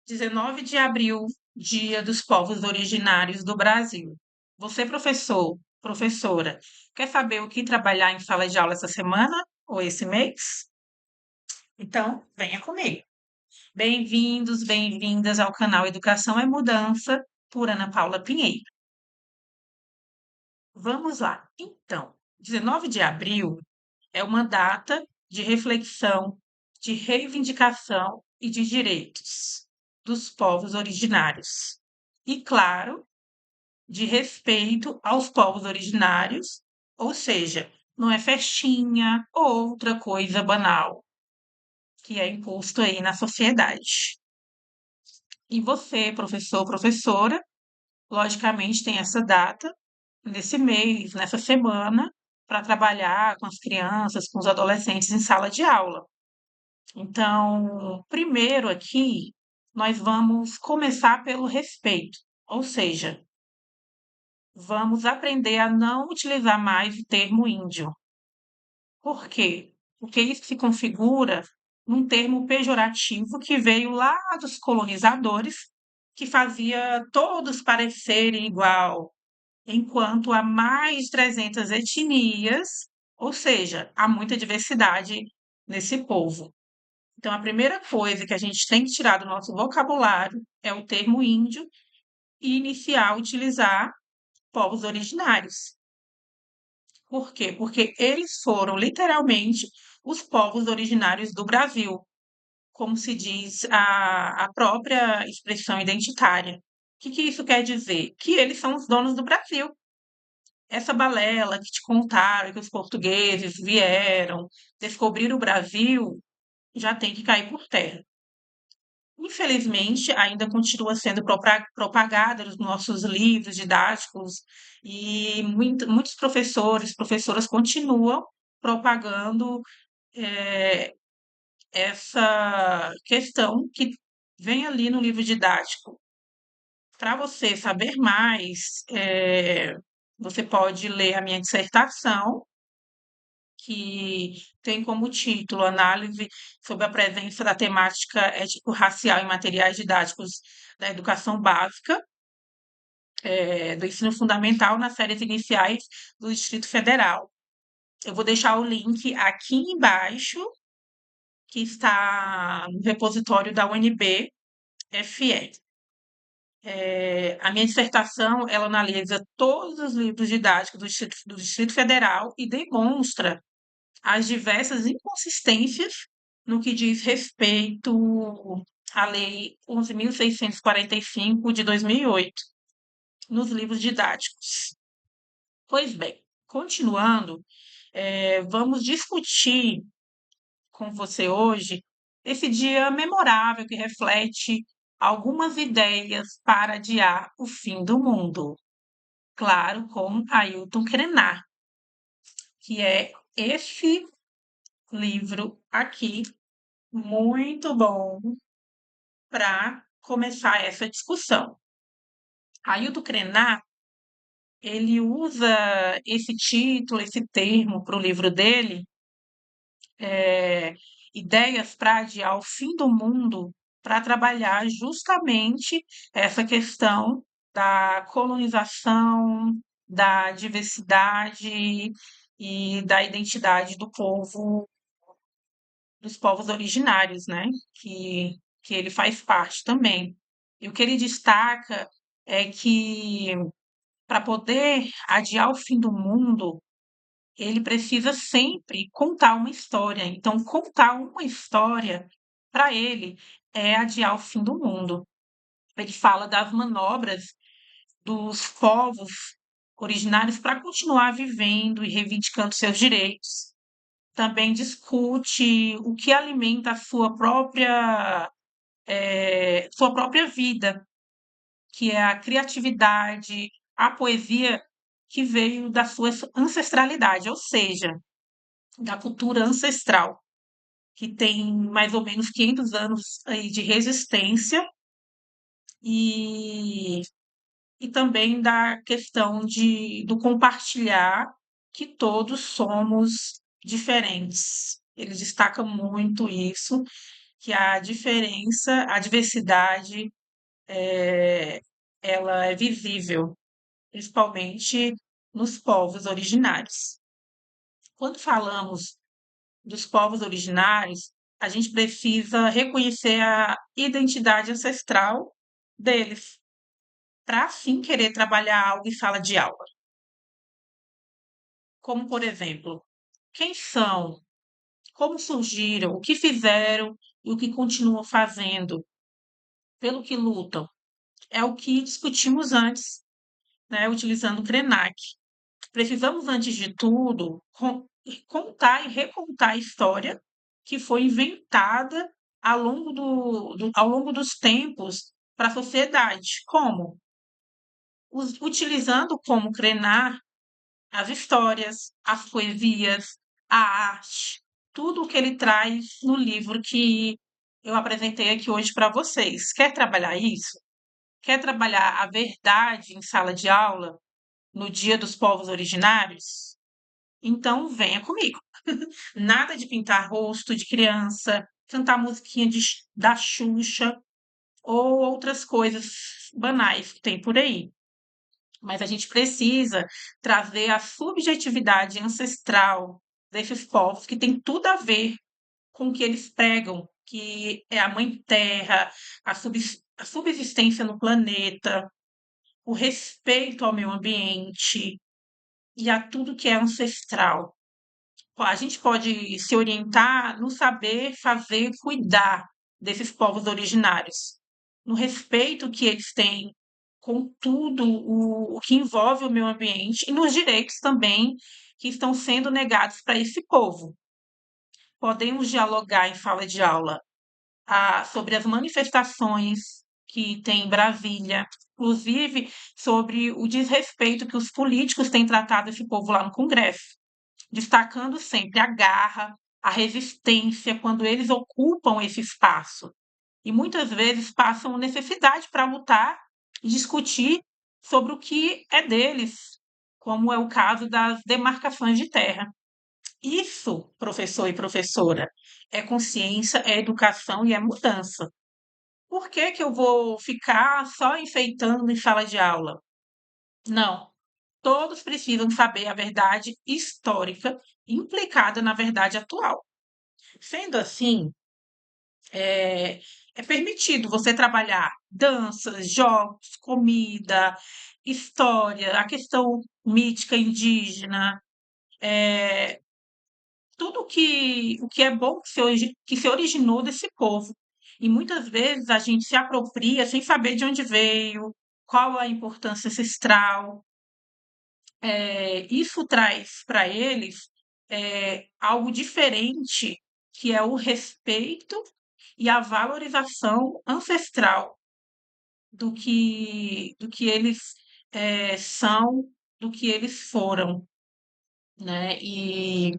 19 de abril, Dia dos Povos Originários do Brasil. Você, professor, professora, quer saber o que trabalhar em sala de aula essa semana ou esse mês? Então, venha comigo. Bem-vindos, bem-vindas ao canal Educação é Mudança, por Ana Paula Pinheiro. Vamos lá. Então, 19 de abril é uma data de reflexão, de reivindicação e de direitos dos povos originários. E, claro, de respeito aos povos originários, ou seja, não é festinha ou outra coisa banal que é imposto aí na sociedade. E você, professor, professora, logicamente tem essa data nesse mês, nessa semana, para trabalhar com as crianças, com os adolescentes em sala de aula. Então, primeiro aqui, nós vamos começar pelo respeito, ou seja, vamos aprender a não utilizar mais o termo índio. Por quê? Porque isso se configura num termo pejorativo que veio lá dos colonizadores, que fazia todos parecerem igual, enquanto há mais de 300 etnias, ou seja, há muita diversidade nesse povo. Então, a primeira coisa que a gente tem que tirar do nosso vocabulário é o termo índio e iniciar a utilizar povos originários. Por quê? Porque eles foram literalmente os povos originários do Brasil, como se diz a própria expressão identitária. O que isso quer dizer? Que eles são os donos do Brasil. Essa balela que te contaram que os portugueses vieram, descobriram o Brasil, já tem que cair por terra. Infelizmente, ainda continua sendo propagada nos nossos livros didáticos e muitos professores, professoras continuam propagando eh, essa questão que vem ali no livro didático. Para você saber mais, você pode ler a minha dissertação, que tem como título Análise sobre a presença da temática étnico-racial em materiais didáticos da educação básica, do ensino fundamental nas séries iniciais do Distrito Federal. Eu vou deixar o link aqui embaixo, que está no repositório da UNB-FE. A minha dissertação, ela analisa todos os livros didáticos do Distrito Federal e demonstra as diversas inconsistências no que diz respeito à Lei 11.645 de 2008, nos livros didáticos. Pois bem, continuando, vamos discutir com você hoje esse dia memorável que reflete algumas ideias para adiar o fim do mundo. Claro, com Ailton Krenar, que é esse livro aqui, muito bom para começar essa discussão. Ailton Krenar, ele usa esse título, esse termo para o livro dele, Ideias para Adiar o Fim do Mundo, para trabalhar justamente essa questão da colonização, da diversidade e da identidade do povo, dos povos originários, né? Que ele faz parte também. E o que ele destaca é que para poder adiar o fim do mundo, ele precisa sempre contar uma história. Então, contar uma história para ele é adiar o fim do mundo. Ele fala das manobras dos povos originários para continuar vivendo e reivindicando seus direitos. Também discute o que alimenta a sua própria vida, que é a criatividade, a poesia que veio da sua ancestralidade, ou seja, da cultura ancestral, que tem mais ou menos 500 anos aí de resistência e, e também da questão do compartilhar, que todos somos diferentes. Ele destaca muito isso, que a diferença, a diversidade, eh, ela é visível, principalmente nos povos originários. Quando falamos dos povos originários, a gente precisa reconhecer a identidade ancestral deles, para assim querer trabalhar algo em sala de aula. Como, por exemplo, quem são, como surgiram, o que fizeram e o que continuam fazendo, pelo que lutam. É o que discutimos antes, né, utilizando o Krenak. Precisamos, antes de tudo, contar e recontar a história que foi inventada ao longo dos tempos para a sociedade. Como? Utilizando como Krenar as histórias, as poesias, a arte, tudo o que ele traz no livro que eu apresentei aqui hoje para vocês. Quer trabalhar isso? Quer trabalhar a verdade em sala de aula, no Dia dos Povos Originários? Então venha comigo. Nada de pintar rosto de criança, cantar musiquinha da Xuxa ou outras coisas banais que tem por aí. Mas a gente precisa trazer a subjetividade ancestral desses povos, que tem tudo a ver com o que eles pregam, que é a Mãe Terra, a subsistência no planeta, o respeito ao meio ambiente e a tudo que é ancestral. A gente pode se orientar no saber fazer, cuidar desses povos originários, no respeito que eles têm com tudo o que envolve o meio ambiente e nos direitos também que estão sendo negados para esse povo. Podemos dialogar em sala de aula sobre as manifestações que tem em Brasília, inclusive sobre o desrespeito que os políticos têm tratado esse povo lá no Congresso, destacando sempre a garra, a resistência quando eles ocupam esse espaço. E muitas vezes passam necessidade para lutar e discutir sobre o que é deles, como é o caso das demarcações de terra. Isso, professor e professora, é consciência, é educação e é mudança. Por que que eu vou ficar só enfeitando em sala de aula? Não. Todos precisam saber a verdade histórica implicada na verdade atual. Sendo assim, é, é permitido você trabalhar danças, jogos, comida, história, a questão mítica indígena, tudo o que é bom que se originou desse povo. E muitas vezes a gente se apropria sem saber de onde veio, qual a importância ancestral. Isso traz para eles algo diferente, que é o respeito e a valorização ancestral do que eles são, do que eles foram, né? E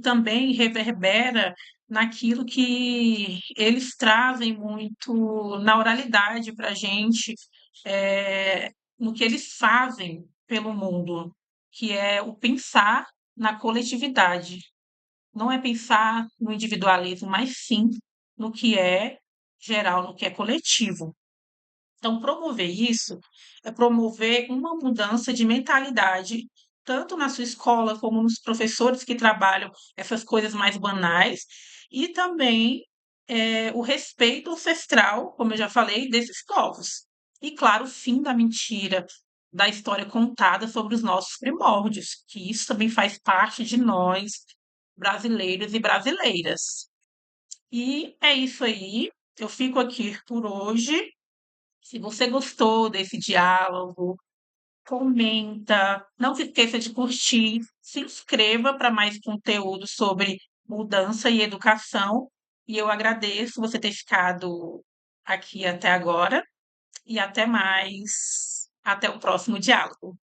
também reverbera naquilo que eles trazem muito na oralidade para a gente, no que eles fazem pelo mundo, que é o pensar na coletividade. Não é pensar no individualismo, mas sim no que é geral, no que é coletivo. Então, promover isso é promover uma mudança de mentalidade, tanto na sua escola como nos professores que trabalham essas coisas mais banais, e também o respeito ancestral, como eu já falei, desses povos. E, claro, o fim da mentira, da história contada sobre os nossos primórdios, que isso também faz parte de nós, brasileiros e brasileiras. E é isso aí. Eu fico aqui por hoje. Se você gostou desse diálogo, comenta, não se esqueça de curtir, se inscreva para mais conteúdo sobre mudança e educação. E eu agradeço você ter ficado aqui até agora e até mais. Até o próximo diálogo.